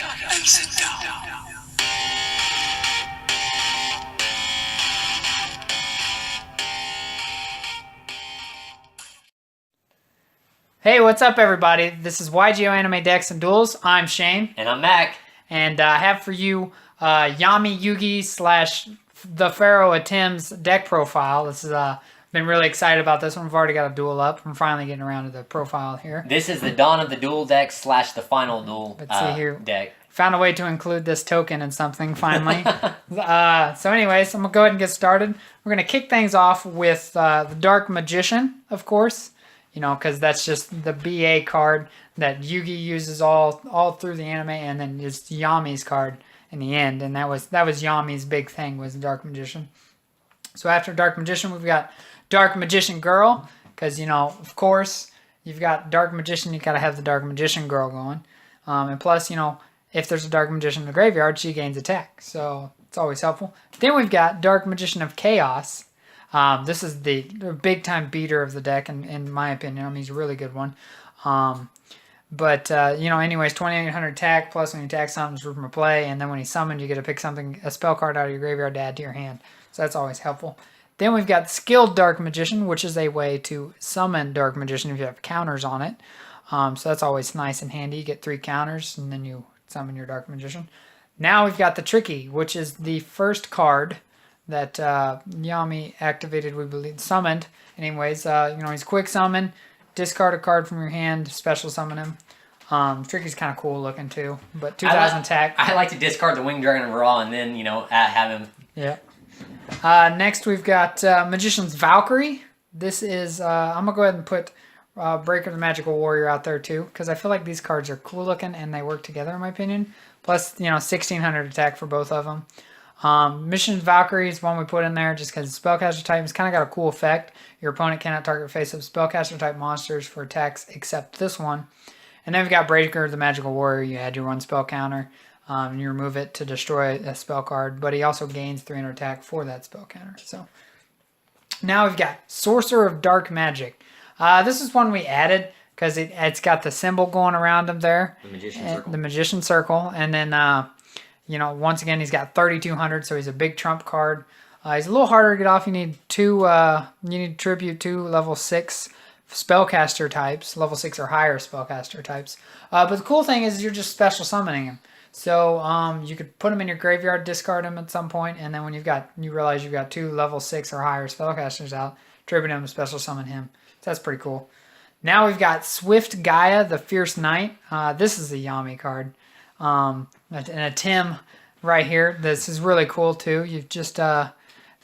up and sit down. Hey, what's up everybody? This is YGOanimeDecksNDuels. I'm Shane. And I'm Mac. And I have for you Yami, Yugi slash the Pharaoh Atem's deck profile. This is been really excited about this one. We've already got a duel up. I'm finally getting around to the profile here. This is the Dawn of the Duel deck slash the Final Duel Let's see here. deck. Found a way to include this token in something finally. So anyways, I'm going to go ahead and get started. We're going to kick things off with the Dark Magician, of course. You know, because that's just the BA card that Yugi uses all through the anime, and then it's Yami's card in the end. And that was Yami's big thing, was Dark Magician. So after Dark Magician, we've got Dark Magician Girl, because, you know, of course, you've got Dark Magician, you've got to have the Dark Magician Girl going. And plus, you know, if there's a Dark Magician in the graveyard, she gains attack. So it's always helpful. Then we've got Dark Magician of Chaos. This is the big-time beater of the deck, in my opinion. I mean, he's a really good one. You know, anyways, 2,800 attack, plus when you attack something's from a play, and then when he's summoned, you get to pick a spell card out of your graveyard to add to your hand. So that's always helpful. Then we've got Skilled Dark Magician, which is a way to summon Dark Magician if you have counters on it. So that's always nice and handy. You get 3 counters, and then you summon your Dark Magician. Now we've got the Tricky, which is the first card that Yami activated, we believe, summoned. Anyways, you know, he's quick summon, discard a card from your hand, special summon him. Tricky's kind of cool looking too, but 2,000 attack. I like to discard the Winged Dragon of Ra and then, you know, have him. Yeah. Next we've got Magician's Valkyrie. This is, I'm going to go ahead and put Breaker the Magical Warrior out there too, because I feel like these cards are cool looking and they work together in my opinion. Plus, you know, 1,600 attack for both of them. Mission's Valkyrie is one we put in there just because spellcaster type has kind of got a cool effect. Your opponent cannot target face-up spellcaster type monsters for attacks except this one. And then we've got Breaker the Magical Warrior. You add your 1 spell counter and you remove it to destroy a spell card, but he also gains 300 attack for that spell counter. So now we've got Sorcerer of Dark Magic. This is one we added because it's got the symbol going around him there. The Magician Circle. The Magician Circle. And then you know, once again, he's got 3,200, so he's a big trump card. He's a little harder to get off. You need you need to tribute 2 level 6 spellcaster types, level 6 or higher spellcaster types. But the cool thing is you're just special summoning him. So you could put him in your graveyard, discard him at some point, and then when you realize you've got 2 level 6 or higher spellcasters out, tribute him, special summon him. So that's pretty cool. Now we've got Swift Gaia, the Fierce Knight. This is the Yami card. And a Tim right here. This is really cool too. You've just there's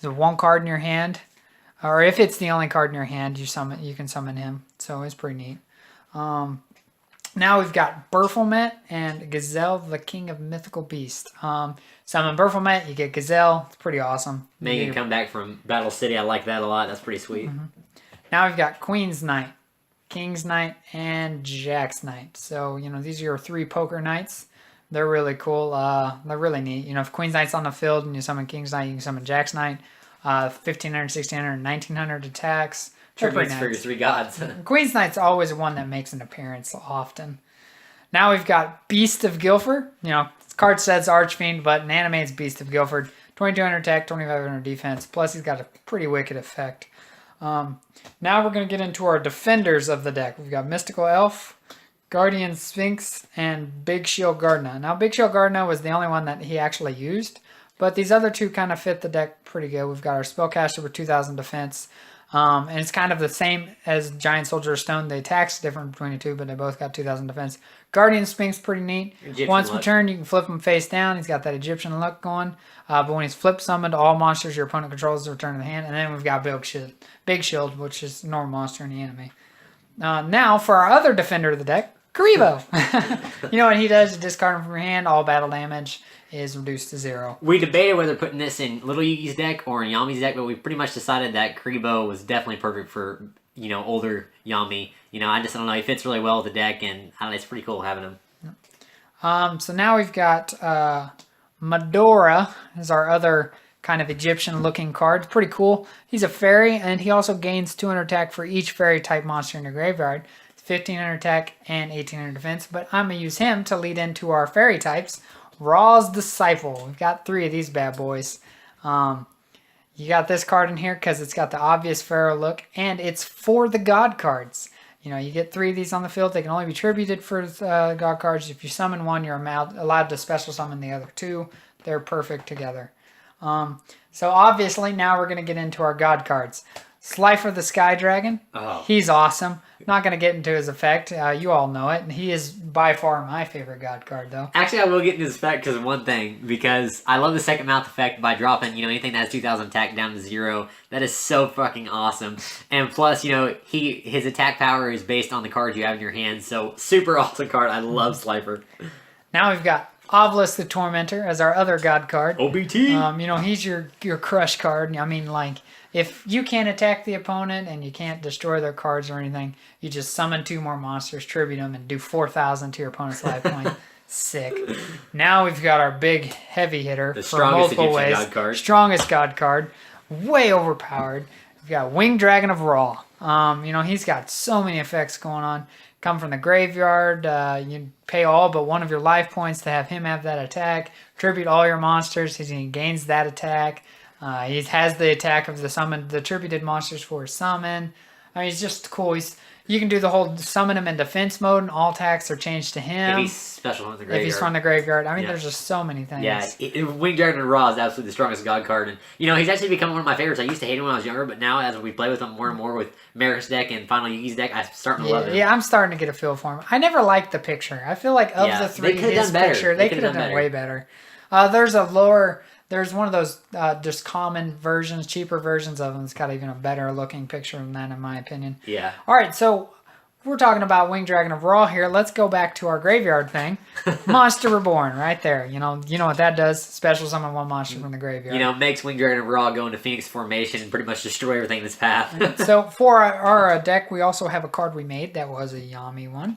1 card in your hand, or if it's the only card in your hand, you can summon him. So it's pretty neat. Now we've got Baphomet and Gazelle, the King of Mythical Beast. Summon Baphomet, you get Gazelle. It's pretty awesome. Making a comeback from Battle City, I like that a lot. That's pretty sweet. Now we've got Queen's Knight, King's Knight, and Jack's Knight. So, you know, these are your 3 poker knights. They're really cool. They're really neat. You know, if Queen's Knight's on the field and you summon King's Knight, you can summon Jack's Knight. 1,500, 1,600, 1,900 attacks. Tributes for your 3 gods. Queen's Knight's always one that makes an appearance often. Now we've got Beast of Guilford. You know, this card says Archfiend, but in anime it's Beast of Guilford. 2,200 attack, 2,500 defense. Plus he's got a pretty wicked effect. Now we're going to get into our defenders of the deck. We've got Mystical Elf, Guardian Sphinx, and Big Shield Gardner. Now, Big Shield Gardner was the only one that he actually used, but these other 2 kind of fit the deck pretty good. We've got our Spellcaster with 2,000 defense, and it's kind of the same as Giant Soldier of Stone. The attack's different between the 2, but they both got 2,000 defense. Guardian Sphinx, pretty neat. Once per turn, you can flip him face down. He's got that Egyptian look going, but when he's flip summoned, all monsters your opponent controls return to the hand. And then we've got Big Shield, which is a normal monster in the anime. Now, for our other defender of the deck, Karibo. You know what he does? You discard him from your hand. All battle damage is reduced to 0. We debated whether putting this in Little Yugi's deck or in Yami's deck, but we pretty much decided that Karibo was definitely perfect for, you know, older Yami. You know, I don't know. He fits really well with the deck, and I don't know, it's pretty cool having him. So now we've got Medora is our other kind of Egyptian-looking card. It's pretty cool. He's a fairy, and he also gains 200 attack for each fairy-type monster in your graveyard. 1500 attack, and 1800 defense. But I'm going to use him to lead into our fairy types. Raw's Disciple. We've got 3 of these bad boys. You got this card in here because it's got the obvious Pharaoh look, and it's for the God cards. You know, you get 3 of these on the field. They can only be tributed for God cards. If you summon one, you're allowed to special summon the other 2. They're perfect together. So obviously now we're going to get into our God cards. Slifer the Sky Dragon. Oh. He's awesome. Not going to get into his effect. You all know it. He is by far my favorite God card, though. Actually, I will get into his effect because of one thing. Because I love the second mouth effect by dropping, anything that has 2,000 attack down to 0. That is so fucking awesome. And plus, his attack power is based on the cards you have in your hand. So, super awesome card. I love Slifer. Now we've got Obelisk the Tormentor as our other God card. OBT! He's your crush card. I mean, like, if you can't attack the opponent and you can't destroy their cards or anything, you just summon 2 more monsters, tribute them, and do 4,000 to your opponent's life point. Sick. Now we've got our big heavy hitter the for multiple ways. God card. Strongest God card. Way overpowered. We've got Winged Dragon of Ra. He's got so many effects going on. Come from the graveyard. You pay all but 1 of your life points to have him have that attack. Tribute all your monsters. He gains that attack. He has the attack of the tributed monsters for his summon. I mean, he's just cool. You can do the whole summon him in defense mode, and all attacks are changed to him. If he's special from the graveyard. If he's from the graveyard. I mean, there's just so many things. Yeah, Winged Dragon of Ra is absolutely the strongest God card. And, he's actually become one of my favorites. I used to hate him when I was younger, but now as we play with him more and more with Merrick's deck and Final Yugi's deck, I'm starting to love him. Yeah, I'm starting to get a feel for him. I never liked the picture. I feel like of the 3, his picture, they could have done way better. There's one of those just common versions, cheaper versions of them that's got even a better looking picture than that, in my opinion. Yeah. All right, so we're talking about Winged Dragon of Ra here. Let's go back to our graveyard thing. Monster Reborn, right there. You know what that does? Special summon 1 monster from the graveyard. Makes Winged Dragon of Ra go into Phoenix formation and pretty much destroy everything in its path. So for our deck, we also have a card we made that was a Yami one.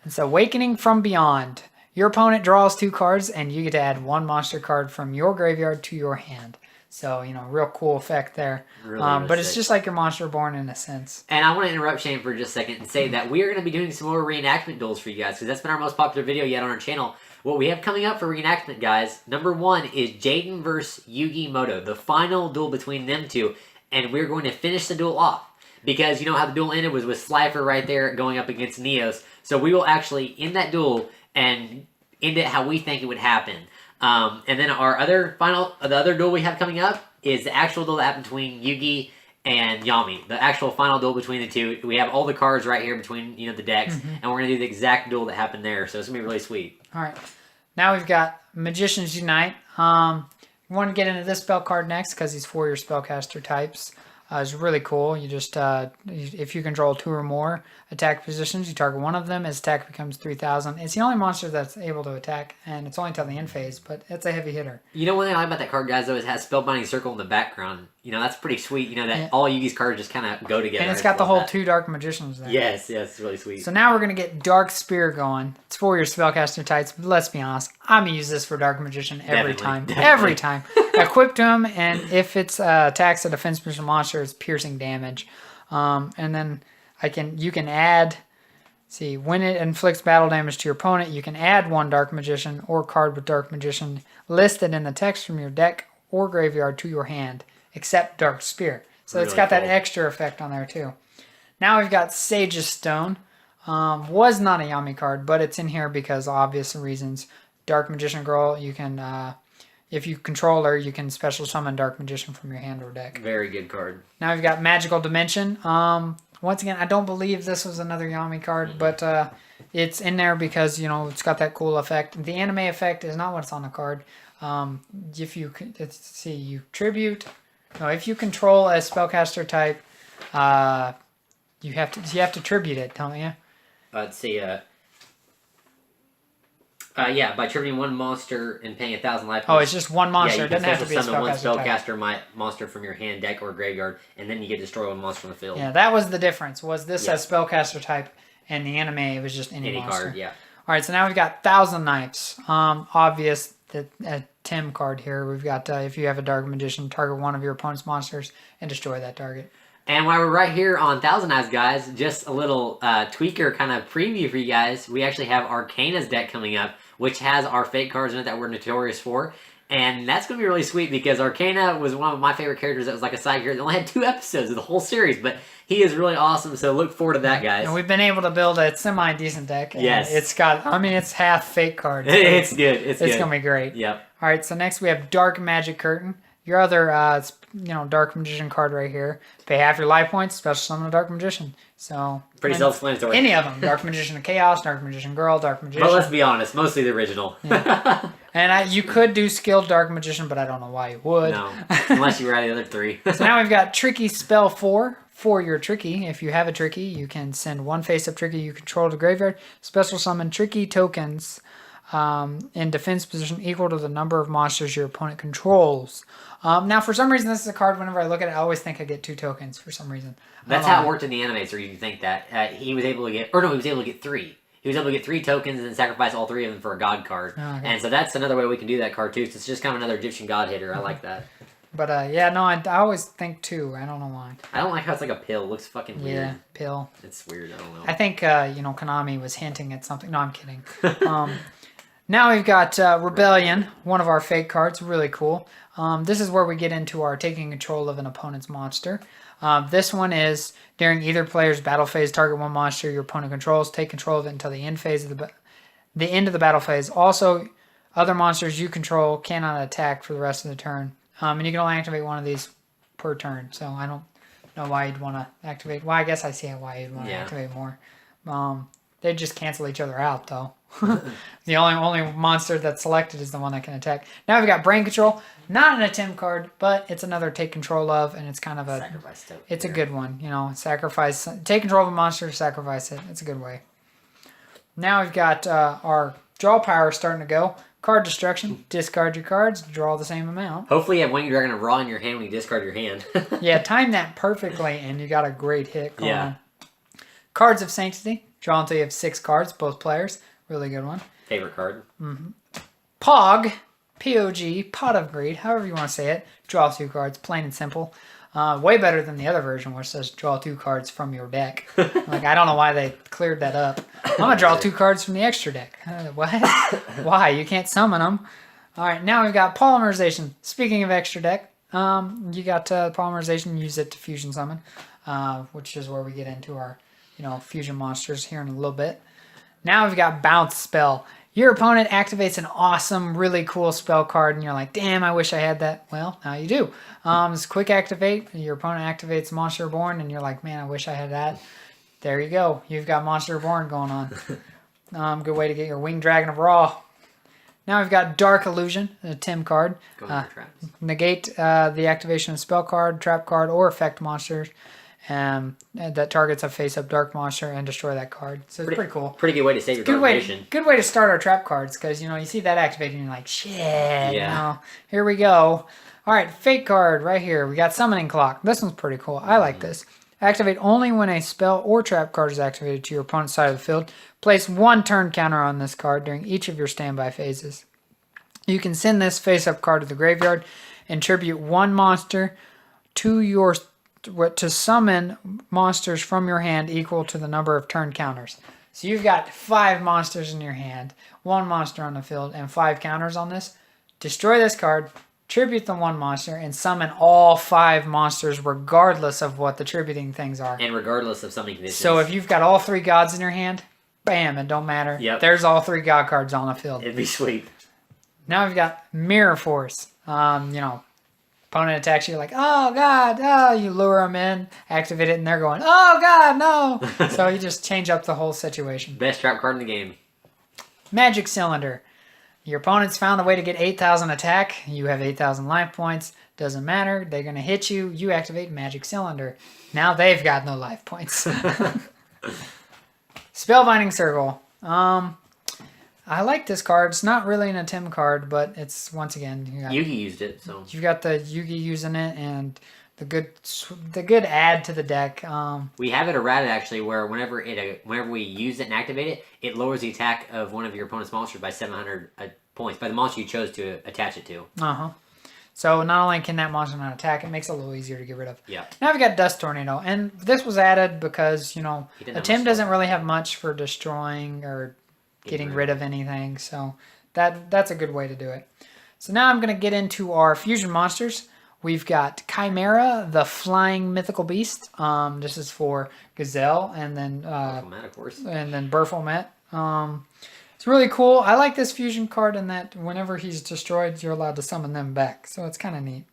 It's Awakening from Beyond. Your opponent draws 2 cards, and you get to add 1 monster card from your graveyard to your hand. So, real cool effect there. Really but it's sick. just like your Monster Reborn in a sense. And I want to interrupt Shane for just a second and say that we are going to be doing some more reenactment duels for you guys, because that's been our most popular video yet on our channel. What we have coming up for reenactment, guys, number 1 is Jaden versus Yugi Moto, the final duel between them 2, and we're going to finish the duel off. Because you know how the duel ended was with Slifer right there going up against Neos. So we will actually end that duel and end it how we think it would happen. And then the other duel we have coming up is the actual duel that happened between Yugi and Yami. The actual final duel between the 2. We have all the cards right here between the decks, and we're gonna do the exact duel that happened there. So it's gonna be really sweet. All right, now we've got Magicians Unite. We want to get into this spell card next because he's for your spellcaster types. It's really cool. You just, if you control 2 or more attack positions, you target one of them. His attack becomes 3,000. It's the only monster that's able to attack, and it's only till the end phase, but it's a heavy hitter. One thing I like about that card, guys, though, is it has Spellbinding Circle in the background. That's pretty sweet. That all Yugi's cards just kind of go together. And it's got the whole 2 Dark Magicians there. Yes, it's really sweet. So now we're going to get Dark Spear going. It's for your spellcaster types, but let's be honest, I'm going to use this for Dark Magician every time. Every time. Equip to him, and if it's attacks a defense monster, it's piercing damage. And then you can add, when it inflicts battle damage to your opponent, you can add 1 Dark Magician or card with Dark Magician listed in the text from your deck or graveyard to your hand, except Dark Spear. So really it's got that extra effect on there too. Now we've got Sage's Stone. Was not a Yami card, but it's in here because of obvious reasons. Dark Magician Girl, you can, if you control her, you can special summon Dark Magician from your hand or deck. Very good card. Now we've got Magical Dimension. Once again, I don't believe this was another Yami card, but it's in there because, it's got that cool effect. The anime effect is not what's on the card. If you tribute, if you control a spellcaster type, you have to tribute it, don't you? Let's see. By tributing 1 monster and paying 1,000 life points. Oh, it's just 1 monster. Yeah, you it doesn't have to be a summon 1 spellcaster type. monster from your hand, deck, or graveyard, and then you get to destroy 1 monster from the field. Yeah, that was the difference. Was this a spellcaster type, and the anime it was just any monster. Card, yeah. All right, so now we've got Thousand Knives. Obvious that Atem card here. We've got if you have a Dark Magician, target 1 of your opponent's monsters and destroy that target. And while we're right here on Thousand Eyes, guys, just a little tweaker kind of preview for you guys. We actually have Arcana's deck coming up, which has our fake cards in it that we're notorious for. And that's going to be really sweet because Arcana was one of my favorite characters that was like a side character. They only had 2 episodes of the whole series, but he is really awesome, so look forward to that, guys. And we've been able to build a semi-decent deck. Yes. It's got, I mean, it's half fake cards. It's good. It's good. It's going to be great. Yep. All right, so next we have Dark Magic Curtain. Your other, Dark Magician card right here. Pay half your life points, special summon a Dark Magician. So Pretty self-explanatory. Any of them. Dark Magician of Chaos, Dark Magician Girl, Dark Magician. But let's be honest, mostly the original. Yeah. And you could do Skilled Dark Magician, but I don't know why you would. No, unless you were out of the other 3. So now we've got Tricky Spell 4. For your Tricky, if you have a Tricky, you can send 1 face-up Tricky you control to the graveyard. Special summon Tricky tokens in defense position equal to the number of monsters your opponent controls. Now, for some reason, this is a card, whenever I look at it, I always think I get 2 tokens for some reason. That's how it worked in the anime, so you think that. He was able to get, he was able to get 3. He was able to get 3 tokens and then sacrifice all 3 of them for a god card. Oh, okay. And so that's another way we can do that card, too. So it's just kind of another Egyptian god hitter. I like that. But, I always think 2. I don't know why. I don't like how it's like a pill. It looks fucking weird. Yeah, pill. It's weird. I don't know. I think, Konami was hinting at something. No, I'm kidding. Now we've got Rebellion, one of our fake cards. Really cool. This is where we get into our taking control of an opponent's monster. This one is, during either player's battle phase, target 1 monster your opponent controls. Take control of it until the end phase of the end of the battle phase. Also, other monsters you control cannot attack for the rest of the turn. And you can only activate 1 of these per turn. So I don't know why you'd want to activate. Well, I guess I see why you'd want to activate more. They just cancel each other out, though. The only monster that's selected is the one that can attack. Now we've got Brain Control. Not an Atem card, but it's another take control of, and it's kind of a... Sacrifice token. It's a good one, sacrifice... Take control of a monster, sacrifice it. It's a good way. Now we've got our draw power starting to go. Card destruction. Discard your cards, draw the same amount. Hopefully you have Winged Dragon of Raw in your hand when you discard your hand. Yeah, time that perfectly, and you got a great hit going on. Cards of Sanctity. Draw until you have 6 cards, both players. Really good one. Favorite card. Pog. P-O-G. Pot of Greed. However you want to say it. Draw 2 cards. Plain and simple. Way better than the other version where it says draw 2 cards from your deck. I don't know why they cleared that up. I'm going to draw 2 cards from the extra deck. What? Why? You can't summon them. All right, now we've got Polymerization. Speaking of extra deck, you got Polymerization. Use it to fusion summon, which is where we get into our fusion monsters here in a little bit. Now we've got Bounce Spell. Your opponent activates an awesome, really cool spell card, and you're like, damn, I wish I had that. Well, now you do. It's quick activate. Your opponent activates Monster Reborn, and you're like, man, I wish I had that. There you go. You've got Monster Reborn going on. Good way to get your Winged Dragon of Raw. Now we've got Dark Illusion, a Tim card. Negate the activation of spell card, trap card, or effect monsters. That targets a face-up dark monster and destroy that card. So it's pretty cool. Pretty good way to save your dark vision. Good way to start our trap cards because you see that activated and you're like, shit. Here we go. All right, fake card right here. We got Summoning Clock. This one's pretty cool. I like this. Activate only when a spell or trap card is activated to your opponent's side of the field. Place 1 turn counter on this card during each of your standby phases. You can send this face-up card to the graveyard and tribute 1 monster to summon monsters from your hand equal to the number of turn counters. So you've got 5 monsters in your hand, 1 monster on the field, and 5 counters on this. Destroy this card, tribute the 1 monster, and summon all 5 monsters regardless of what the tributing things are. And regardless of summoning conditions. So if you've got all 3 gods in your hand, bam, it don't matter. Yep. There's all 3 god cards on the field. It'd be sweet. Now we've got Mirror Force. Opponent attacks you, like, oh, God, oh, you lure them in, activate it, and they're going, oh, God, no. So you just change up the whole situation. Best trap card in the game. Magic Cylinder. Your opponent's found a way to get 8,000 attack. You have 8,000 life points. Doesn't matter. They're going to hit you. You activate Magic Cylinder. Now they've got no life points. Spellbinding Circle. I like this card. It's not really an Atem card, but it's, once again... Yugi used it, so... You've got the Yugi using it, and the good add to the deck. We have it errated, actually, where whenever we use it and activate it, it lowers the attack of one of your opponent's monsters by 700 points, by the monster you chose to attach it to. So So not only can that monster not attack, it makes it a little easier to get rid of. Yeah. Now we've got Dust Tornado, and this was added because, you know, Atem doesn't really have much for destroying or getting rid of anything, so that's a good way to do it. So now I'm going to get into our fusion monsters. We've got Chimera, the flying mythical beast. This is for Gazelle, and then Baphomet, of course. And then Baphomet. It's really cool. I like this fusion card in that whenever he's destroyed, you're allowed to summon them back. So it's kind of neat.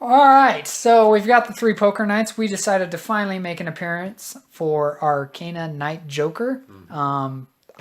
Alright, so we've got the 3 Poker Knights. We decided to finally make an appearance for Arcana Knight Joker.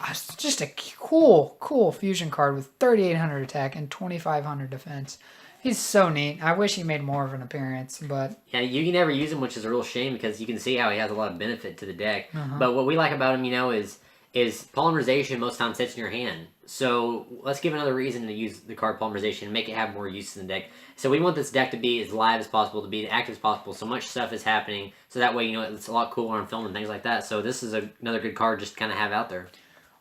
It's just a cool fusion card with 3,800 attack and 2,500 defense. He's so neat. I wish he made more of an appearance, but... Yeah, you can never use him, which is a real shame because you can see how he has a lot of benefit to the deck. But what we like about him, you know, is polymerization most times sits in your hand. So let's give another reason to use the card polymerization and make it have more use in the deck. So we want this deck to be as live as possible, to be as active as possible. So much stuff is happening. So that way, you know, it's a lot cooler on film and things like that. So this is another good card just to kind of have out there.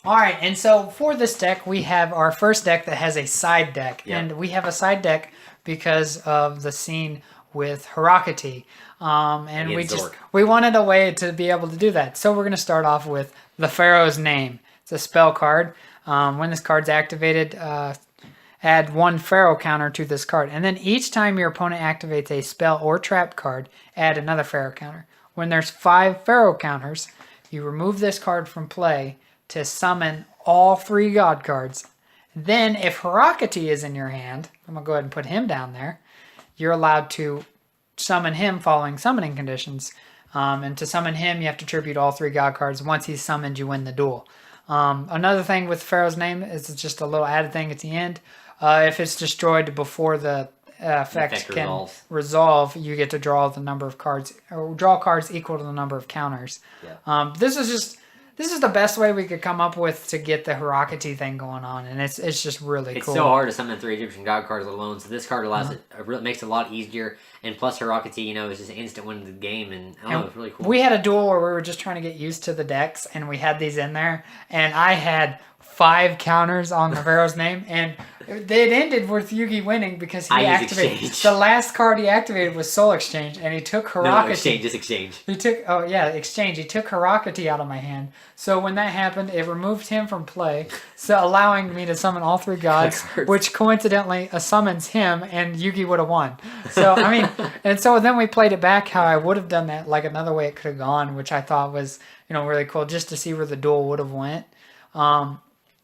Alright, and so for this deck, we have our first deck that has a side deck. Yep. And we have a side deck because of the scene with Harakati. And we wanted a way to be able to do that. So we're going to start off with the Pharaoh's Name. It's a spell card. When this card's activated, add 1 Pharaoh counter to this card. And then each time your opponent activates a spell or trap card, add another Pharaoh counter. When there's 5 Pharaoh counters, you remove this card from play to summon all 3 god cards. Then if Harakati is in your hand, I'm going to go ahead and put him down there, you're allowed to summon him following summoning conditions. And to summon him, you have to tribute all 3 god cards. Once he's summoned, you win the duel. Another thing with Pharaoh's Name is it's just a little added thing at the end. If it's destroyed before the effect can resolve, you get to draw the number of cards, or draw cards equal to the number of counters. Yeah. This is the best way we could come up with to get the Harakati thing going on, and it's just really cool. It's so hard to summon 3 Egyptian god cards alone, so this card allows it makes it a lot easier, and plus Harakati, you know, is just an instant win of the game, and I don't know, it's really cool. We had a duel where we were just trying to get used to the decks, and we had these in there, and I had 5 counters on the Pharaoh's Name, and it ended with Yugi winning because he activated exchange. the last card he activated was Soul Exchange, and he took Harakati. No, exchange, just exchange. He took exchange. He took Harakati out of my hand. So when that happened, it removed him from play, so allowing me to summon all 3 gods, which coincidentally summons him, and Yugi would have won. So I mean, and so then we played it back how I would have done that, like another way it could have gone, which I thought was, you know, really cool, just to see where the duel would have went.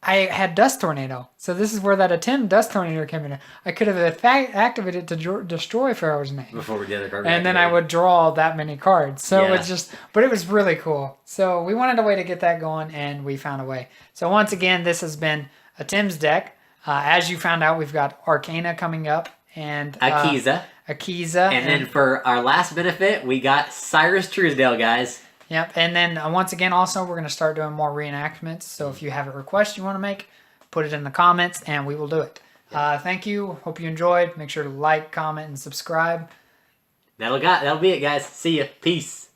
I had Dust Tornado. So this is where that Atem Dust Tornado came in. I could have activated to destroy Pharaoh's Name. Before we did the card. And then I would draw that many cards. So it's just, but it was really cool. So we wanted a way to get that going, and we found a way. So once again, this has been Atem's deck. As you found out, we've got Arcana coming up. And Akiza. And then for our last benefit, we got Cyrus Truesdale, guys. Yep, and then once again, also, we're going to start doing more reenactments. So if you have a request you want to make, put it in the comments, and we will do it. Thank you. Hope you enjoyed. Make sure to like, comment, and subscribe. That'll be it, guys. See ya. Peace.